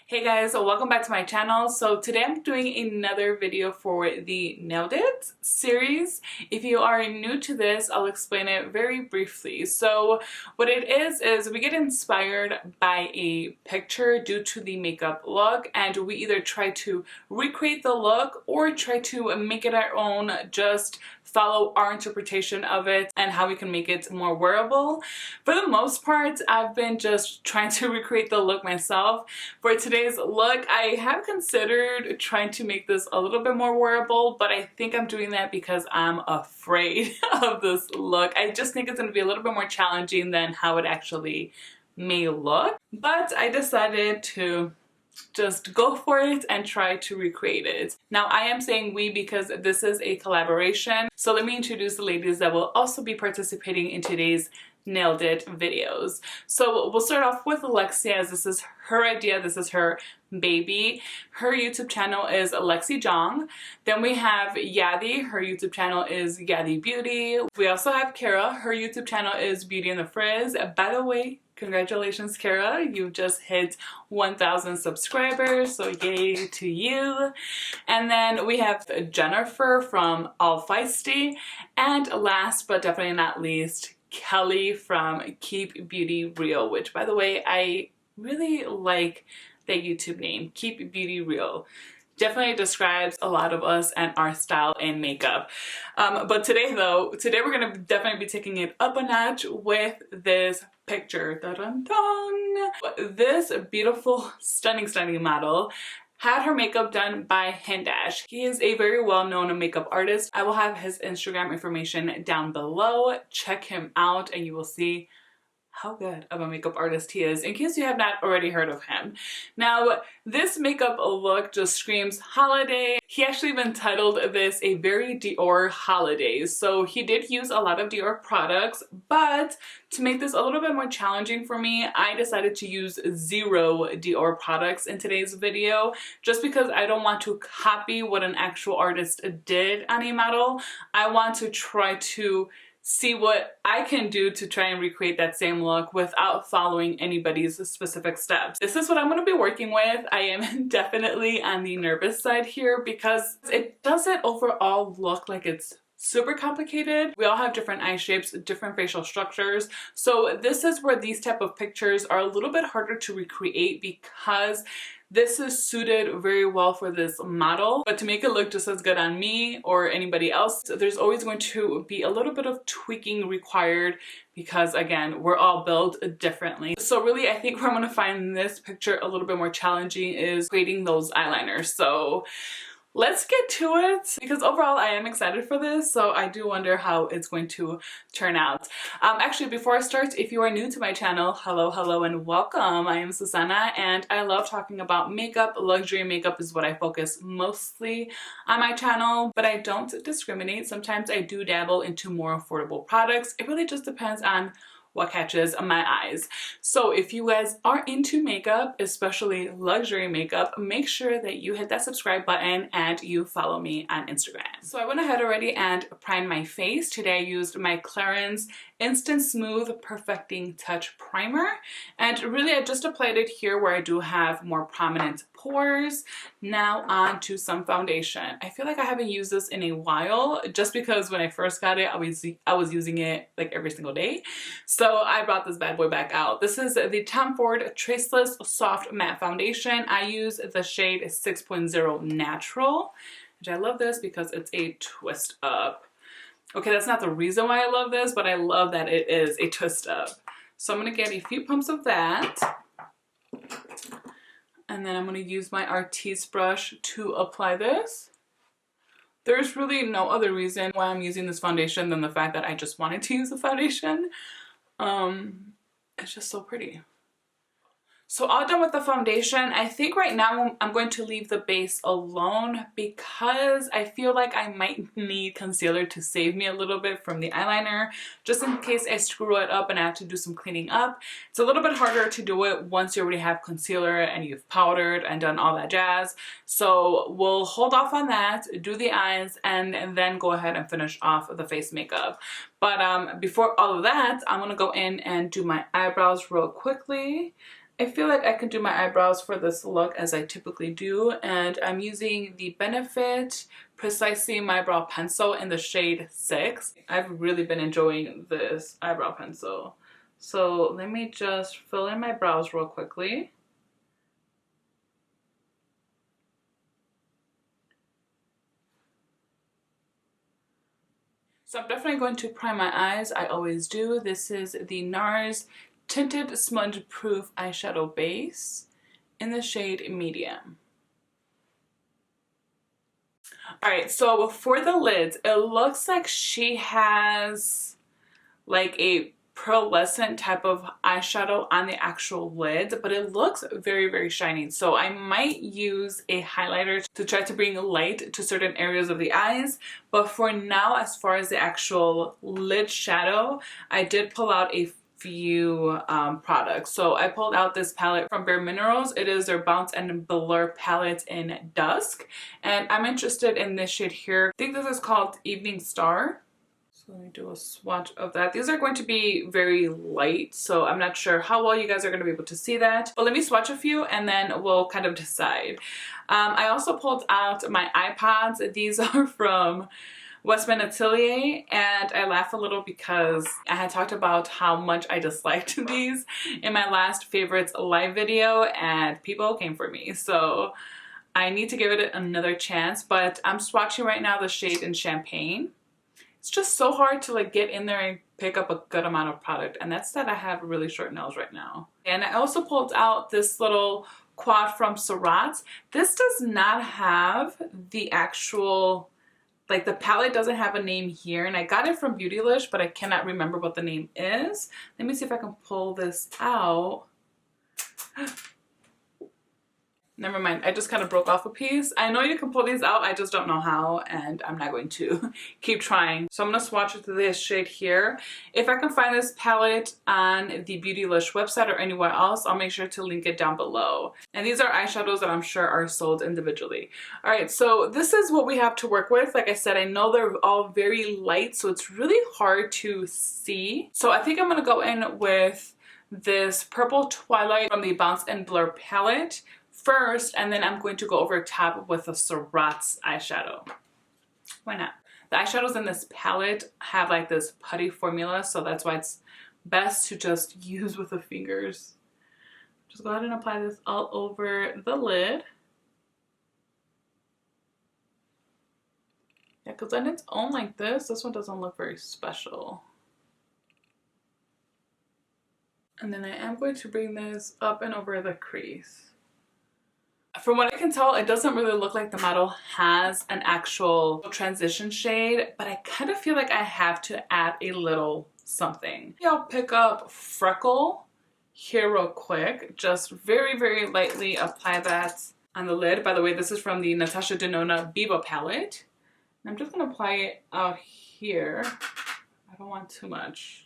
Hey guys, so welcome back to my channel. So today I'm doing another video for the Nailed It series. If you are new to this, I'll explain it very briefly. So what it is we get inspired by a picture due to the makeup look, and we either try to recreate the look or try to make it our own, just follow our interpretation of it and how we can make it more wearable. For the most part, I've been just trying to recreate the look myself. For today's look, I have considered trying to make this a little bit more wearable, but I think I'm doing that because I'm afraid of this look. I just think it's going to be a little bit more challenging than how it actually may look. But I decided to just go for it and try to recreate it. Now I am saying we because this is a collaboration. So let me introduce the ladies that will also be participating in today's Nailed It videos. So we'll start off with Lexi, as this is her idea, this is her baby. Her YouTube channel is Lexi Jong. Then we have Yadi, her YouTube channel is Yadi Beauty. We also have Kara, her YouTube channel is Beauty and the Frizz. By the way, congratulations, Kara. You just hit 1,000 subscribers, so yay to you. And then we have Jennifer from All Feisty. And last but definitely not least, Kelly from Keep Beauty Real, which by the way, I really like that YouTube name, Keep Beauty Real. Definitely describes a lot of us and our style and makeup. But today we're gonna definitely be taking it up a notch with this picture. Dun-dun-dun. This beautiful, stunning model had her makeup done by Hindash. He is a very well-known makeup artist. I will have his Instagram information down below. Check him out and you will see how good of a makeup artist he is, in case you have not already heard of him. Now, this makeup look just screams holiday. He actually even titled this a very Dior holiday. So he did use a lot of Dior products, but to make this a little bit more challenging for me, I decided to use 0 Dior products in today's video, just because I don't want to copy what an actual artist did on a model. I want to try to see what I can do to try and recreate that same look without following anybody's specific steps. This is what I'm going to be working with. I am definitely on the nervous side here because it doesn't overall look like it's super complicated. We all have different eye shapes, different facial structures. So this is where these type of pictures are a little bit harder to recreate because this is suited very well for this model, but to make it look just as good on me or anybody else, there's always going to be a little bit of tweaking required because again, we're all built differently. So really, I think where I'm going to find this picture a little bit more challenging is creating those eyeliners. So let's get to it, because overall I am excited for this, so I do wonder how it's going to turn out. Actually, before I start, if you are new to my channel, hello and welcome. I am Suzana and I love talking about makeup. Luxury makeup is what I focus mostly on my channel, but I don't discriminate. Sometimes I do dabble into more affordable products. It really just depends on what catches my eyes. So if you guys are into makeup, especially luxury makeup, make sure that you hit that subscribe button and you follow me on Instagram. So I went ahead already and primed my face. Today I used my Clarins Instant Smooth Perfecting Touch Primer, and really I just applied it here where I do have more prominent pores. Now on to some foundation. I feel like I haven't used this in a while, just because when I first got it, I was using it like every single day. So I brought this bad boy back out. This is the Tom Ford Traceless Soft Matte Foundation. I use the shade 6.0 Natural, which I love this because it's a twist up. Okay, that's not the reason why I love this, but I love that it is a twist up. So I'm going to get a few pumps of that. And then I'm going to use my Artiste brush to apply this. There's really no other reason why I'm using this foundation than the fact that I just wanted to use the foundation. It's just so pretty. So all done with the foundation. I think right now I'm going to leave the base alone because I feel like I might need concealer to save me a little bit from the eyeliner, just in case I screw it up and I have to do some cleaning up. It's a little bit harder to do it once you already have concealer and you've powdered and done all that jazz. So we'll hold off on that, do the eyes, and then go ahead and finish off the face makeup. But before all of that, I'm going to go in and do my eyebrows real quickly. I feel like I can do my eyebrows for this look as I typically do, and I'm using the Benefit Precisely My Brow Pencil in the shade 6. I've really been enjoying this eyebrow pencil. So let me just fill in my brows real quickly. So I'm definitely going to prime my eyes. I always do. This is the NARS Tinted Smudge Proof Eyeshadow Base in the shade Medium. Alright, so for the lids, it looks like she has like a pearlescent type of eyeshadow on the actual lid, but it looks very, very shiny. So I might use a highlighter to try to bring light to certain areas of the eyes. But for now, as far as the actual lid shadow, I did pull out a few products. So I pulled out this palette from Bare Minerals. It is their Bounce and Blur palette in Dusk. And I'm interested in this shade here. I think this is called Evening Star. So let me do a swatch of that. These are going to be very light, so I'm not sure how well you guys are going to be able to see that. But let me swatch a few and then we'll kind of decide. I also pulled out my iPods. These are from Westman Atelier, and I laugh a little because I had talked about how much I disliked these in my last favorites live video, and people came for me. So I need to give it another chance, but I'm swatching right now the shade in Champagne. It's just so hard to like get in there and pick up a good amount of product, and that's that I have really short nails right now. And I also pulled out this little quad from Surratt. This does not have the actual, like the palette doesn't have a name here, and I got it from Beautylish, but I cannot remember what the name is. Let me see if I can pull this out. Never mind, I just kind of broke off a piece. I know you can pull these out, I just don't know how, and I'm not going to keep trying. So I'm going to swatch with this shade here. If I can find this palette on the Beautylish website or anywhere else, I'll make sure to link it down below. And these are eyeshadows that I'm sure are sold individually. Alright, so this is what we have to work with. Like I said, I know they're all very light, so it's really hard to see. So I think I'm going to go in with this Purple Twilight from the Bounce and Blur palette first, and then I'm going to go over top with a Surratt's eyeshadow. Why not? The eyeshadows in this palette have like this putty formula, so that's why it's best to just use with the fingers. Just go ahead and apply this all over the lid. Yeah, because on its own like this one doesn't look very special. And then I am going to bring this up and over the crease. From what I can tell, it doesn't really look like the model has an actual transition shade, but I kind of feel like I have to add a little something. I'll pick up Freckle here real quick. Just very, very lightly apply that on the lid. By the way, this is from the Natasha Denona Biba palette. And I'm just going to apply it out here. I don't want too much.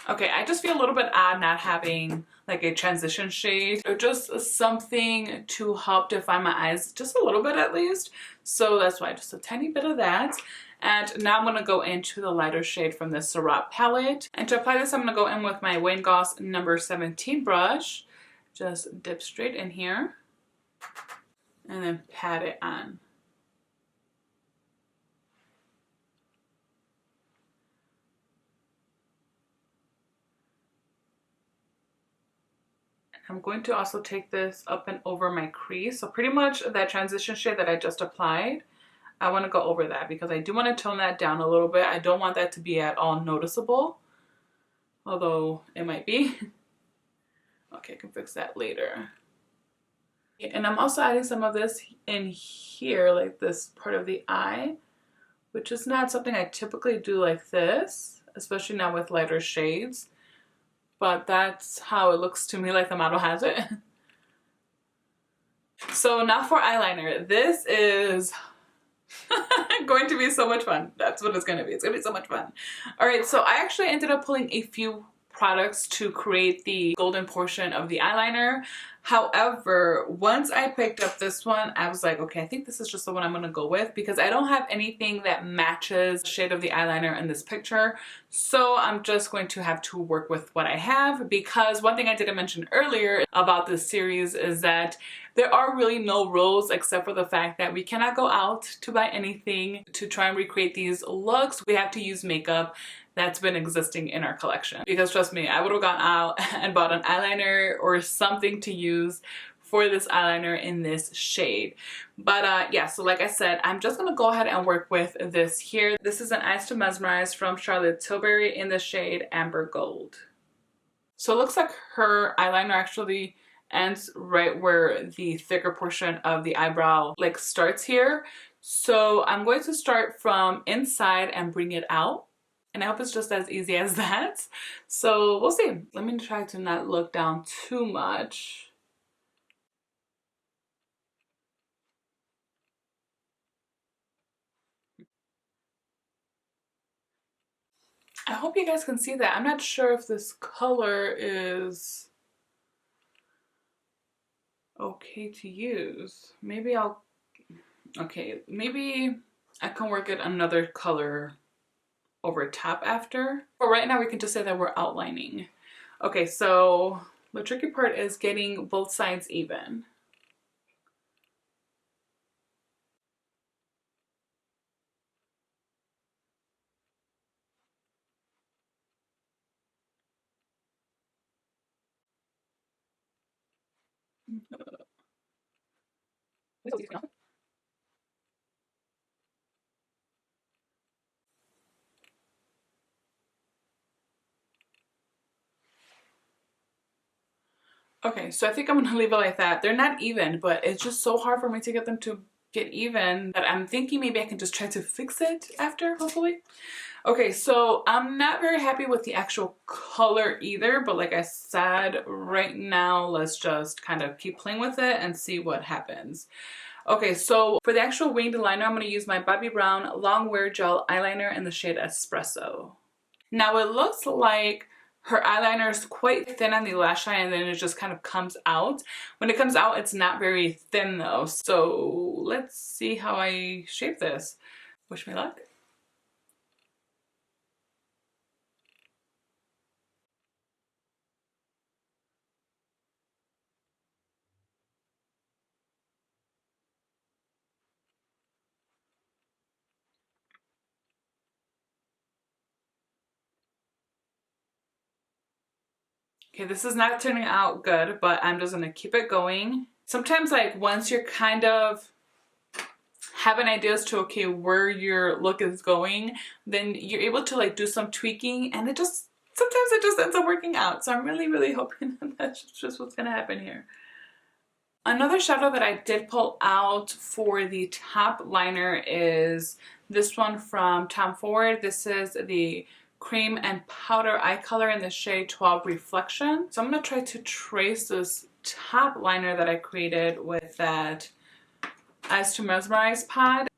Okay, I just feel a little bit odd not having like a transition shade or just something to help define my eyes just a little bit at least. So that's why just a tiny bit of that. And now I'm going to go into the lighter shade from the Surratt palette. And to apply this, I'm going to go in with my Wayne Goss number 17 brush. Just dip straight in here and then pat it on. I'm going to also take this up and over my crease. So pretty much that transition shade that I just applied, I want to go over that because I do want to tone that down a little bit. I don't want that to be at all noticeable, although it might be. Okay, I can fix that later. And I'm also adding some of this in here, like this part of the eye, which is not something I typically do like this, especially now with lighter shades. But that's how it looks to me, like the model has it. So now for eyeliner. This is going to be so much fun. That's what it's going to be. It's going to be so much fun. Alright, so I actually ended up pulling a few products to create the golden portion of the eyeliner. However, once I picked up this one, I was like, okay, I think this is just the one I'm gonna go with because I don't have anything that matches the shade of the eyeliner in this picture. So I'm just going to have to work with what I have, because one thing I didn't mention earlier about this series is that there are really no rules except for the fact that we cannot go out to buy anything to try and recreate these looks. We have to use makeup that's been existing in our collection, because trust me, I would have gone out and bought an eyeliner or something to use for this eyeliner in this shade. But yeah, so like I said, I'm just gonna go ahead and work with this here. This is an Eyes to Mesmerize from Charlotte Tilbury in the shade Amber Gold. So it looks like her eyeliner actually ends right where the thicker portion of the eyebrow like starts here. So I'm going to start from inside and bring it out. And I hope it's just as easy as that. So we'll see. Let me try to not look down too much. I hope you guys can see that. I'm not sure if this color is okay to use. Maybe maybe I can work at another color over top after. But right now we can just say that we're outlining. Okay, so the tricky part is getting both sides even. Okay, so I think I'm gonna leave it like that. They're not even, but it's just so hard for me to get them to get even that I'm thinking maybe I can just try to fix it after, hopefully. Okay, so I'm not very happy with the actual color either, but like I said, right now, let's just kind of keep playing with it and see what happens. Okay, so for the actual winged liner, I'm gonna use my Bobbi Brown Long Wear Gel Eyeliner in the shade Espresso. Now it looks like her eyeliner is quite thin on the lash line and then it just kind of comes out. When it comes out, it's not very thin though. So let's see how I shape this. Wish me luck. Okay, this is not turning out good, but I'm just gonna keep it going. Sometimes like once you're kind of having ideas to okay where your look is going, then you're able to like do some tweaking and sometimes it just ends up working out. So I'm really hoping that that's just what's gonna happen here. Another shadow that I did pull out for the top liner is this one from Tom Ford. This is the Cream and Powder Eye Color in the shade 12 Reflection. So I'm going to try to trace this top liner that I created with that Eyes to Mesmerize pod.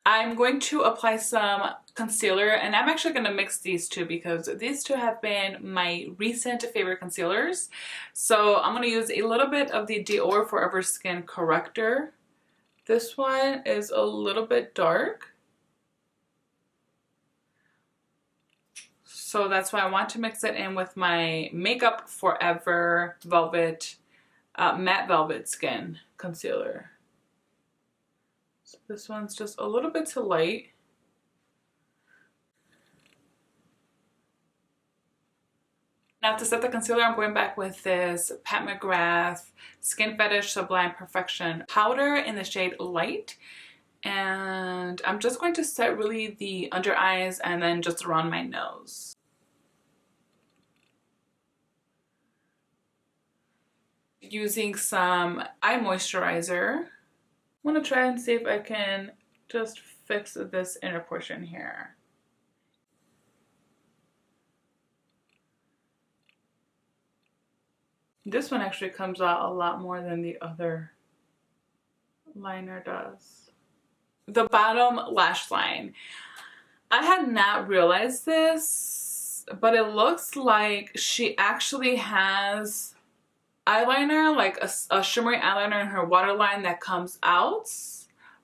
I'm going to apply some concealer, and I'm actually going to mix these two because these two have been my recent favorite concealers. So I'm going to use a little bit of the Dior Forever Skin Corrector. This one is a little bit dark, so that's why I want to mix it in with my Makeup Forever Velvet Matte Velvet Skin Concealer. So this one's just a little bit too light. Now to set the concealer, I'm going back with this Pat McGrath Skin Fetish Sublime Perfection powder in the shade Light. And I'm just going to set really the under eyes and then just around my nose. Using some eye moisturizer, I'm going to try and see if I can just fix this inner portion here. This one actually comes out a lot more than the other liner does. The bottom lash line. I had not realized this but it looks like she actually has eyeliner, like a shimmery eyeliner in her waterline that comes out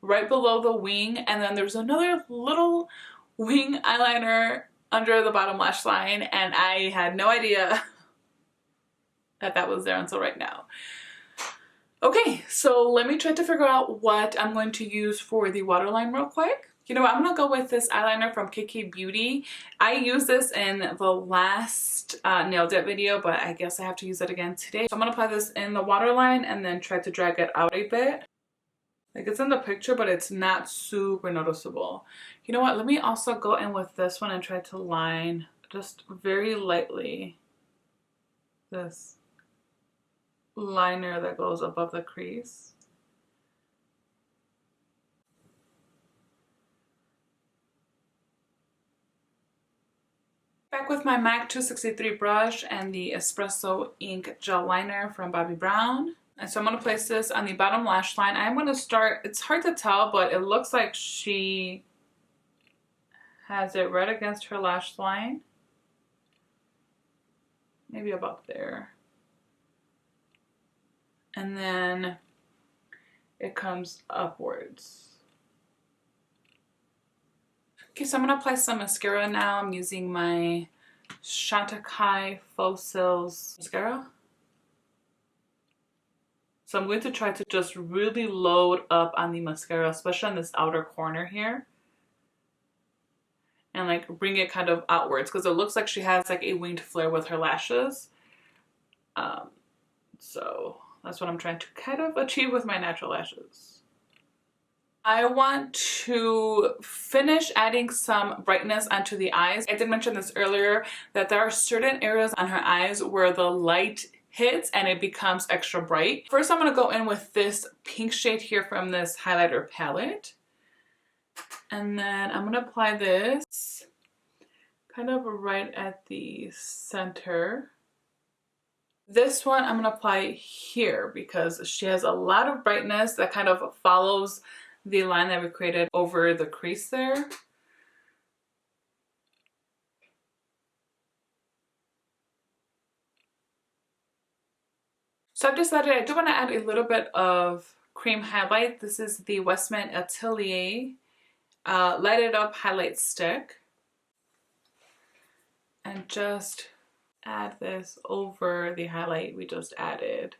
right below the wing, and then there's another little wing eyeliner under the bottom lash line, and I had no idea that that was there until right now. Okay, so let me try to figure out what I'm going to use for the waterline real quick. You know what, I'm gonna go with this eyeliner from KK Beauty. I used this in the last nail dip video, but I guess I have to use it again today. So I'm gonna apply this in the waterline and then try to drag it out a bit. Like, it's in the picture, but it's not super noticeable. You know what, let me also go in with this one and try to line just very lightly this liner that goes above the crease. Back with my MAC 263 brush and the Espresso Ink Gel Liner from Bobbi Brown. And so I'm going to place this on the bottom lash line. I'm going to start, it's hard to tell, but it looks like she has it right against her lash line. Maybe about there. And then it comes upwards. Okay, so I'm going to apply some mascara now. I'm using my Chantecaille Faux Cils mascara. So I'm going to try to just really load up on the mascara, especially on this outer corner here. And like bring it kind of outwards, because it looks like she has like a winged flare with her lashes. So that's what I'm trying to kind of achieve with my natural lashes. I want to finish adding some brightness onto the eyes. I did mention this earlier, that there are certain areas on her eyes where the light hits and it becomes extra bright. First, I'm going to go in with this pink shade here from this highlighter palette. And then I'm going to apply this kind of right at the center. This one I'm going to apply here because she has a lot of brightness that kind of follows the line that we created over the crease there. So I've decided I do want to add a little bit of cream highlight. This is the Westman Atelier Light It Up Highlight Stick. And just add this over the highlight we just added.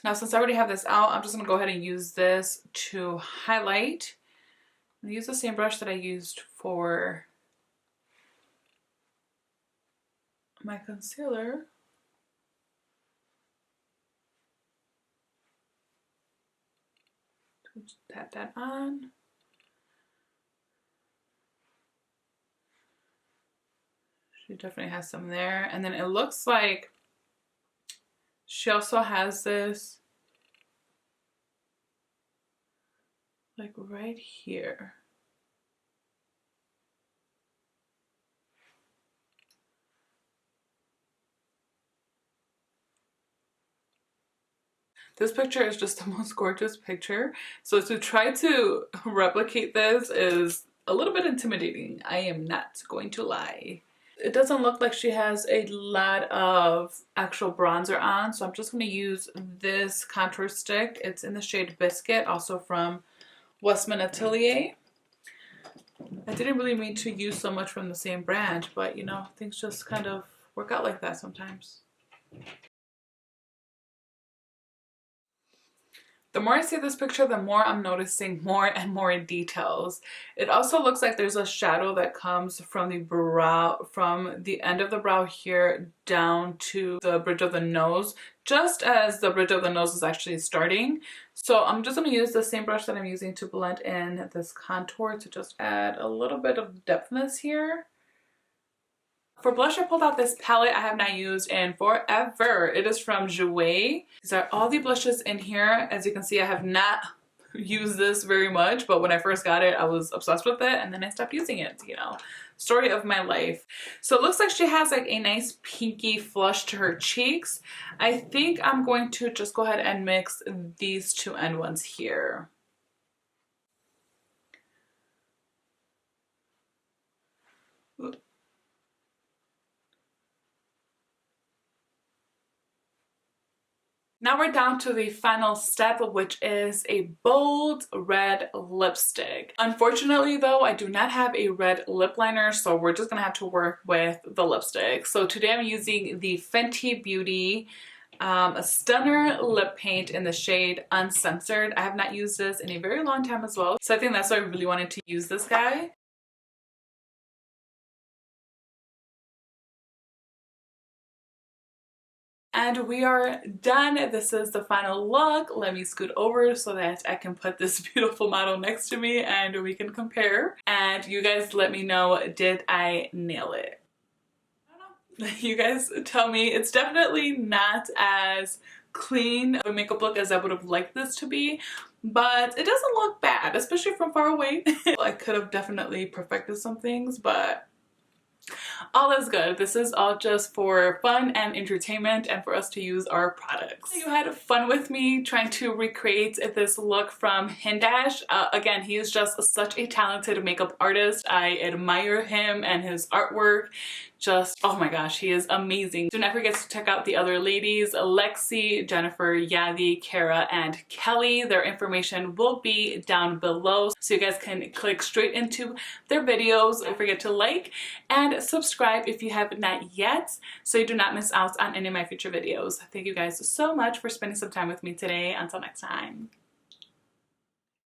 Now, since I already have this out, I'm just going to go ahead and use this to highlight. I'm going to use the same brush that I used for my concealer. Just tap that on. She definitely has some there. And then it looks like she also has this like right here. This picture is just the most gorgeous picture. So to try to replicate this is a little bit intimidating. I am not going to lie. It doesn't look like she has a lot of actual bronzer on, so I'm just going to use this contour stick. It's in the shade Biscuit, also from Westman Atelier. I didn't really mean to use so much from the same brand, but you know, things just kind of work out like that sometimes. The more I see this picture, the more I'm noticing more and more details. It also looks like there's a shadow that comes from the brow, from the end of the brow here down to the bridge of the nose, just as the bridge of the nose is actually starting. So I'm just going to use the same brush that I'm using to blend in this contour to just add a little bit of depthness here. For blush, I pulled out this palette I have not used in forever. It is from Jouer. These are all the blushes in here. As you can see, I have not used this very much, but when I first got it, I was obsessed with it, and then I stopped using it, you know. Story of my life. So it looks like she has like a nice pinky flush to her cheeks. I think I'm going to just go ahead and mix these two end ones here. Now we're down to the final step, which is a bold red lipstick. Unfortunately though, I do not have a red lip liner, so we're just gonna have to work with the lipstick. So today I'm using the Fenty Beauty a Stunner lip paint in the shade Uncensored. I have not used this in a very long time as well, so I think that's why I really wanted to use this guy. And we are done. This is the final look. Let me scoot over so that I can put this beautiful model next to me and we can compare. And you guys let me know, did I nail it? I don't know. You guys tell me. It's definitely not as clean of a makeup look as I would have liked this to be, but it doesn't look bad, especially from far away. I could have definitely perfected some things, but all is good. This is all just for fun and entertainment and for us to use our products. You had fun with me trying to recreate this look from Hindash. Again, he is just such a talented makeup artist. I admire him and his artwork. Just, oh my gosh, he is amazing. Do not forget to check out the other ladies, Lexi, Jennifer, Yadi, Kara, and Kelly. Their information will be down below, so you guys can click straight into their videos. Don't forget to like and subscribe if you have not yet, so you do not miss out on any of my future videos. Thank you guys so much for spending some time with me today. Until next time.